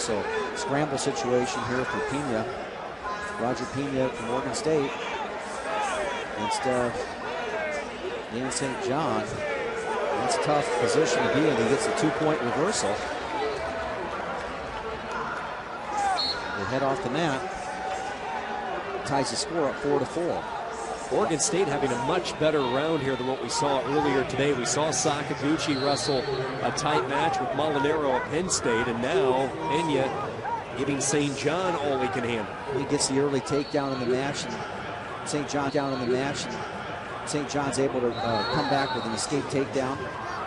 So scramble situation here for Pena. Roger Pena from Oregon State against Dan St. John. That's a tough position to be in. He gets a 2-point reversal. They head off the mat. Ties the score up 4-4. Oregon State having a much better round here than what we saw earlier today. We saw Sakaguchi wrestle a tight match with Molinaro at Penn State, and now Pena giving St. John all he can handle. He gets the early takedown in the match, and St. John down in the match, and St. John's able to come back with an escape takedown.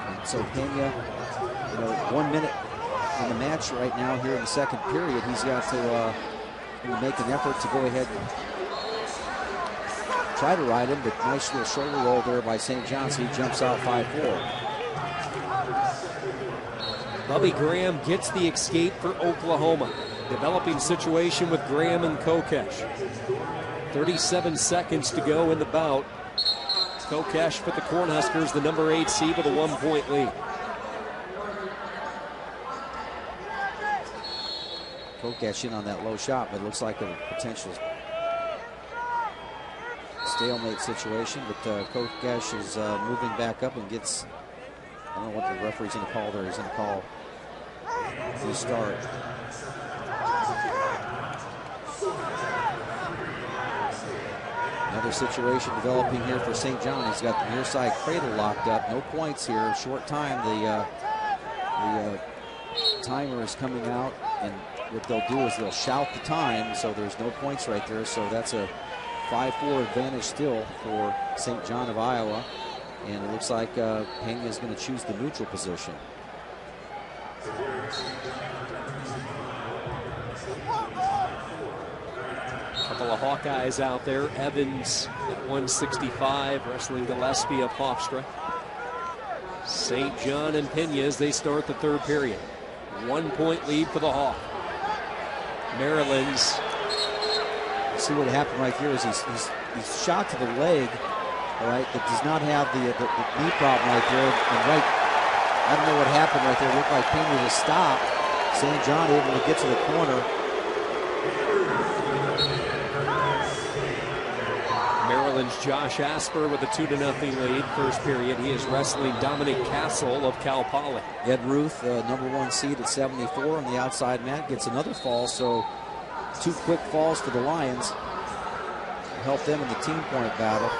And so Pena, 1 minute in the match right now here in the second period. He's got to make an effort to go ahead and try to ride him, but nice little shoulder roll there by St. John, so he jumps out 5-4. Bubby Graham gets the escape for Oklahoma. Developing situation with Graham and Kokesh. 37 seconds to go in the bout. Kokesh for the Cornhuskers, the number 8 seed with a 1-point lead. Kokesh in on that low shot, but it looks like a potential stalemate situation. But Kokesh is moving back up and gets, I don't know what the referee's going to call there. He's going to call the start. Another situation developing here for St. John. He's got the near side cradle locked up. No points here. Short time. The timer is coming out, and what they'll do is they'll shout the time, so there's no points right there. So that's a 5-4 advantage still for St. John of Iowa. And it looks like Pena is going to choose the neutral position. Couple of Hawkeyes out there. Evans at 165, wrestling Gillespie of Hofstra. St. John and Pena as they start the third period. 1-point lead for the Hawk. Maryland's. See what happened right here is he's shot to the leg, all right, that does not have the knee problem right there. And right, I don't know what happened right there. It looked like Pena just stopped. St. John able to get to the corner. Maryland's Josh Asper with a 2-0 lead. First period, he is wrestling Dominic Castle of Cal Poly. Ed Ruth, number 1 seed at 74 on the outside mat, gets another fall. So 2 quick falls for the Lions to help them in the team point battle.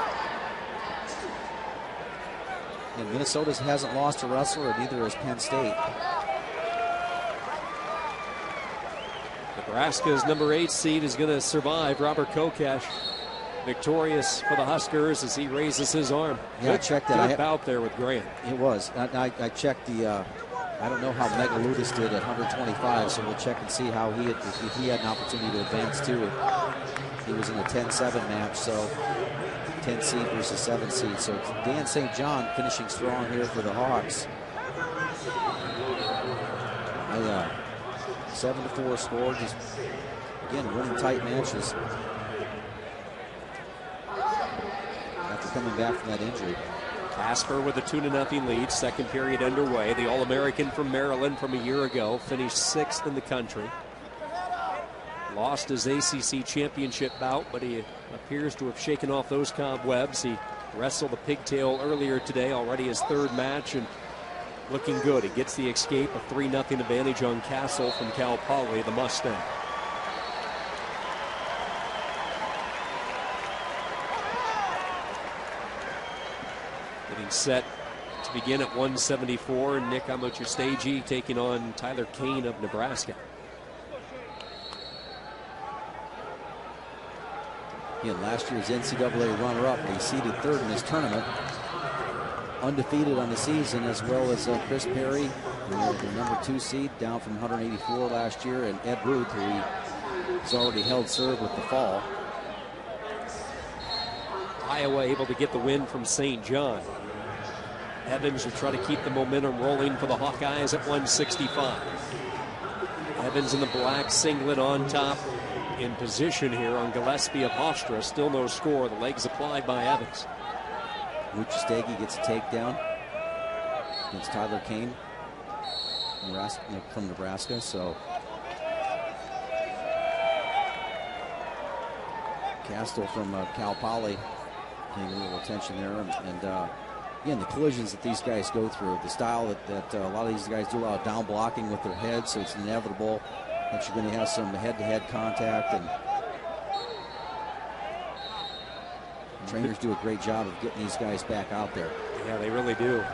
And Minnesota hasn't lost a wrestler, and neither has Penn State. Nebraska's number 8 seed is going to survive. Robert Kokesh, victorious for the Huskers as he raises his arm. Yeah, I checked that. Good bout there with Graham. It was. I checked the. I don't know how Megaludis did at 125, so we'll check and see how if he had an opportunity to advance too. He was in a 10-7 match, so 10 seed versus 7 seed. So Dan St. John finishing strong here for the Hawks. 7-4 score, just again winning tight matches after coming back from that injury. Asper with a 2-0 lead. Second period underway. The All-American from Maryland from a year ago finished 6th in the country. Lost his ACC championship bout, but he appears to have shaken off those cobwebs. He wrestled the pigtail earlier today, already his 3rd match, and looking good. He gets the escape, a 3-0 advantage on Castle from Cal Poly, the Mustang. Getting set to begin at 174. Nick Amochustegi taking on Tyler Kane of Nebraska. Again, last year's NCAA runner-up, he seeded 3rd in this tournament. Undefeated on the season, as well as Chris Perry, the number 2 seed, down from 184 last year, and Ed Ruth, who he's already held serve with the fall. Iowa able to get the win from St. John. Evans will try to keep the momentum rolling for the Hawkeyes at 165. Evans in the black singlet on top, in position here on Gillespie of Hofstra. Still no score. The legs applied by Evans. Amochustegi gets a takedown against Tyler Kane from Nebraska. So Castle from Cal Poly getting a little attention there. And again, the collisions that these guys go through, the style that a lot of these guys do, a lot of down blocking with their heads, so it's inevitable that you're going to have some head-to-head contact. And trainers do a great job of getting these guys back out there. Yeah, they really do.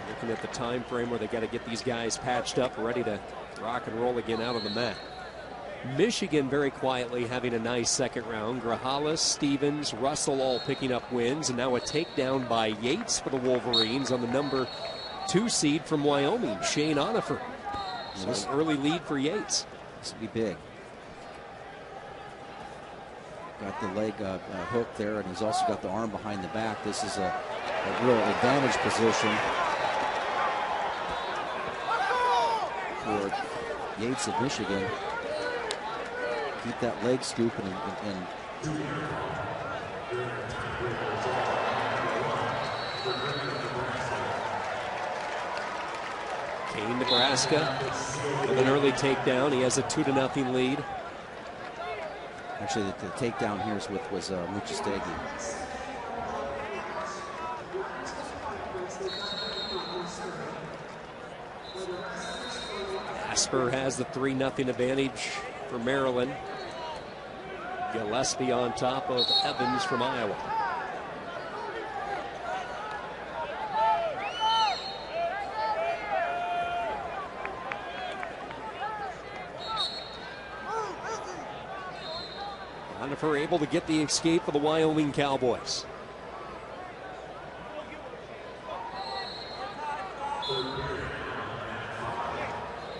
Looking at the time frame where they got to get these guys patched up, ready to rock and roll again out on the mat. Michigan very quietly having a nice second round. Grajales, Stevens, Russell all picking up wins, and now a takedown by Yates for the Wolverines on the number 2 seed from Wyoming, Shane Onifer. So an early lead for Yates. This will be big. Got the leg hook there, and he's also got the arm behind the back. This is a real advantage position for Yates of Michigan. Keep that leg scoop and Kane, Nebraska with an early takedown. He has a 2-0 lead. Actually, the takedown here was Muchastegi. Asper has the 3-0 advantage for Maryland. Gillespie on top of Evans from Iowa. Onifer able to get the escape for the Wyoming Cowboys.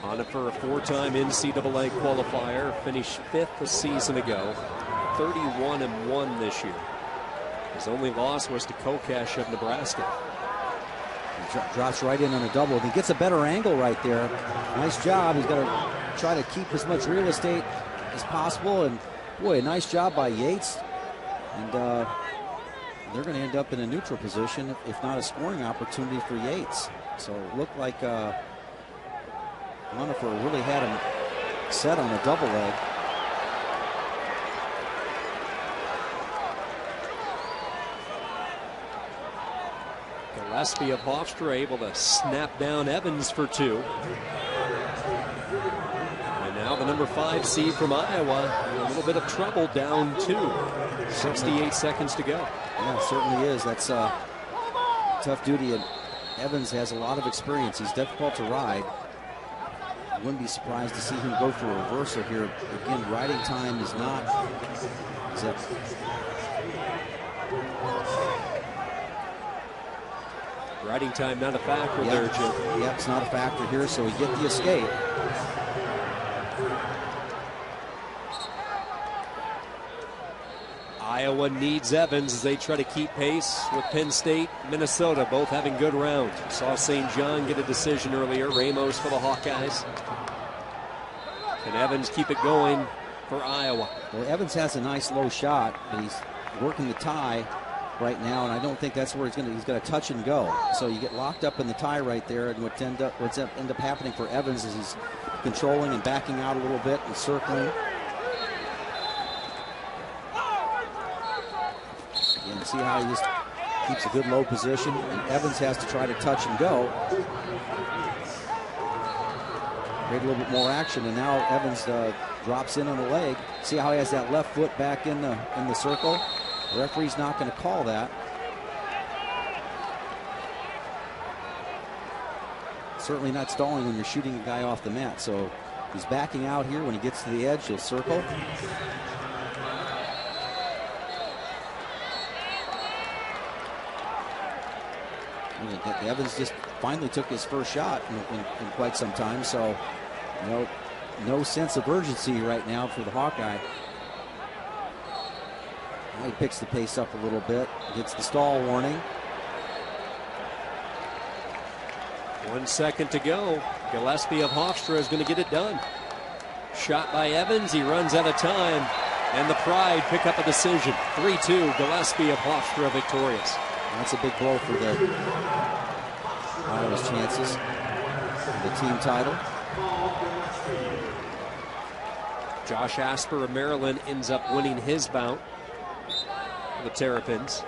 Onifer, a 4-time NCAA qualifier, finished 5th a season ago, 31-1 this year. His only loss was to Kokesh of Nebraska. He drops right in on a double. He gets a better angle right there. Nice job. He's got to try to keep as much real estate as possible. And boy, a nice job by Yates. And they're going to end up in a neutral position, if not a scoring opportunity for Yates. So it looked like Onifer really had him set on a double leg. Gillespie of Hofstra able to snap down Evans for 2. And now the number 5 seed from Iowa in a little bit of trouble, down 2. 68 seconds to go. Yeah, it certainly is. That's tough duty, and Evans has a lot of experience. He's difficult to ride. I wouldn't be surprised to see him go for a reversal here. Again, riding time is not. Riding time not a factor there, Jim. Yep, it's not a factor here, so we get the escape. Iowa needs Evans as they try to keep pace with Penn State, Minnesota, both having good rounds. Saw St. John get a decision earlier. Ramos for the Hawkeyes. Can Evans keep it going for Iowa? Well, Evans has a nice low shot, but he's working the tie right now, and I don't think that's where he's going to touch and go. So you get locked up in the tie right there, and what's end up happening for Evans is he's controlling and backing out a little bit and circling. Again, see how he just keeps a good low position, and Evans has to try to touch and go. Create a little bit more action, and now Evans drops in on the leg. See how he has that left foot back in the circle? The referee's not going to call that. Certainly not stalling when you're shooting a guy off the mat. So he's backing out here. When he gets to the edge, he'll circle. Evans just finally took his first shot in quite some time. So, no sense of urgency right now for the Hawkeye. He picks the pace up a little bit, gets the stall warning. 1 second to go. Gillespie of Hofstra is going to get it done. Shot by Evans, he runs out of time, and the Pride pick up a decision. 3-2, Gillespie of Hofstra victorious. That's a big blow for the Iowa's chances for the team title. Josh Asper of Maryland ends up winning his bout. for the Terrapins.